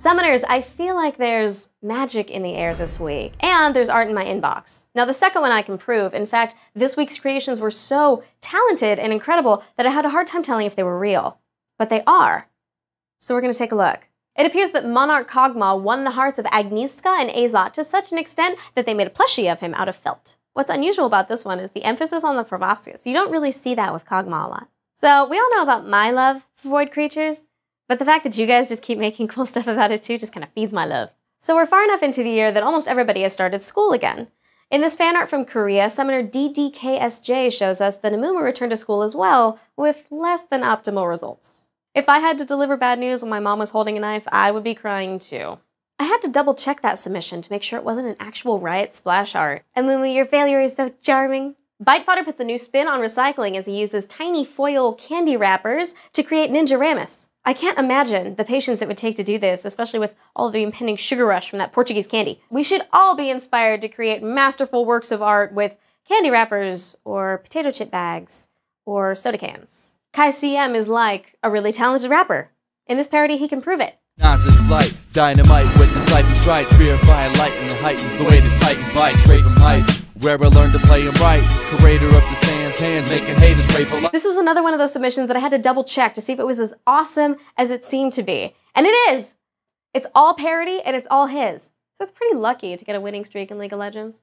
Summoners, I feel like there's magic in the air this week, and there's art in my inbox. Now the second one I can prove. In fact, this week's creations were so talented and incredible that I had a hard time telling if they were real. But they are. So we're gonna take a look. It appears that Monarch Kogma won the hearts of Agnieszka and Azot to such an extent that they made a plushie of him out of felt. What's unusual about this one is the emphasis on the proboscis. You don't really see that with Kogma a lot. So we all know about my love for void creatures, but the fact that you guys just keep making cool stuff about it too just kind of feeds my love. So we're far enough into the year that almost everybody has started school again. In this fan art from Korea, summoner DDKSJ shows us that Amumu returned to school as well, with less than optimal results. If I had to deliver bad news when my mom was holding a knife, I would be crying too. I had to double check that submission to make sure it wasn't an actual Riot splash art. Amumu, your failure is so charming. Bytefodder puts a new spin on recycling as he uses tiny foil candy wrappers to create Ninja Rammus. I can't imagine the patience it would take to do this, especially with all of the impending sugar rush from that Portuguese candy. We should all be inspired to create masterful works of art with candy wrappers, or potato chip bags, or soda cans. KaiCM is like a really talented rapper. In this parody, he can prove it. Nasus light, dynamite with the slightly strikes, purifying light and heightens the way this titan bites, straight from height, where I learned to play him right, creator of the sand's hands, making haters pray for life. This was another one of those submissions that I had to double check to see if it was as awesome as it seemed to be. And it is! It's all parody and it's all his. So it's pretty lucky to get a winning streak in League of Legends.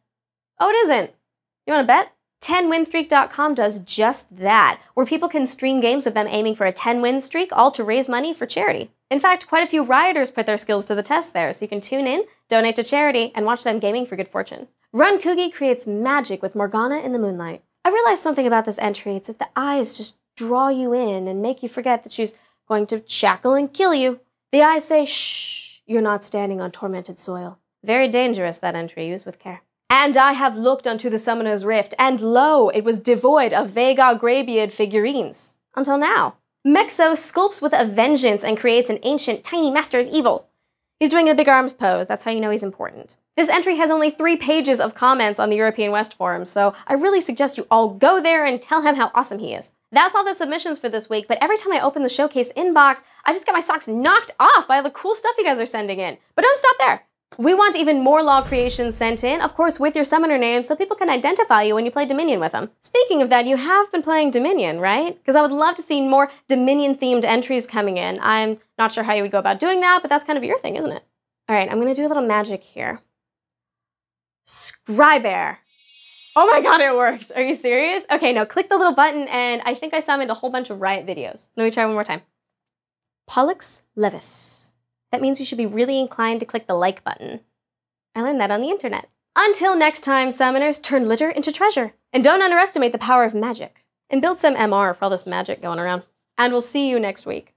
Oh, it isn't. You wanna bet? 10winstreak.com does just that, where people can stream games of them aiming for a 10-win streak, all to raise money for charity. In fact, quite a few Rioters put their skills to the test there, so you can tune in, donate to charity, and watch them gaming for good fortune. Runkugi creates magic with Morgana in the moonlight. I realized something about this entry. It's that the eyes just draw you in and make you forget that she's going to shackle and kill you. The eyes say, shh, you're not standing on tormented soil. Very dangerous, that entry. Use with care. And I have looked unto the Summoner's Rift, and lo, it was devoid of Vega Greybeard figurines. Until now. Mezus sculpts with a vengeance and creates an ancient, tiny master of evil. He's doing a big arms pose. That's how you know he's important. This entry has only 3 pages of comments on the European West forum, so I really suggest you all go there and tell him how awesome he is. That's all the submissions for this week, but every time I open the showcase inbox, I just get my socks knocked off by all the cool stuff you guys are sending in. But don't stop there. We want even more log creations sent in, of course with your summoner name, so people can identify you when you play Dominion with them. Speaking of that, you have been playing Dominion, right? Because I would love to see more Dominion-themed entries coming in. I'm not sure how you would go about doing that, but that's kind of your thing, isn't it? All right, I'm gonna do a little magic here. Scribear. Oh my god, it worked. Are you serious? Okay, no, click the little button, and I think I summoned a whole bunch of Riot videos. Let me try one more time. Pollux levis. That means you should be really inclined to click the like button. I learned that on the internet. Until next time, summoners, turn litter into treasure. And don't underestimate the power of magic. And build some MR for all this magic going around. And we'll see you next week.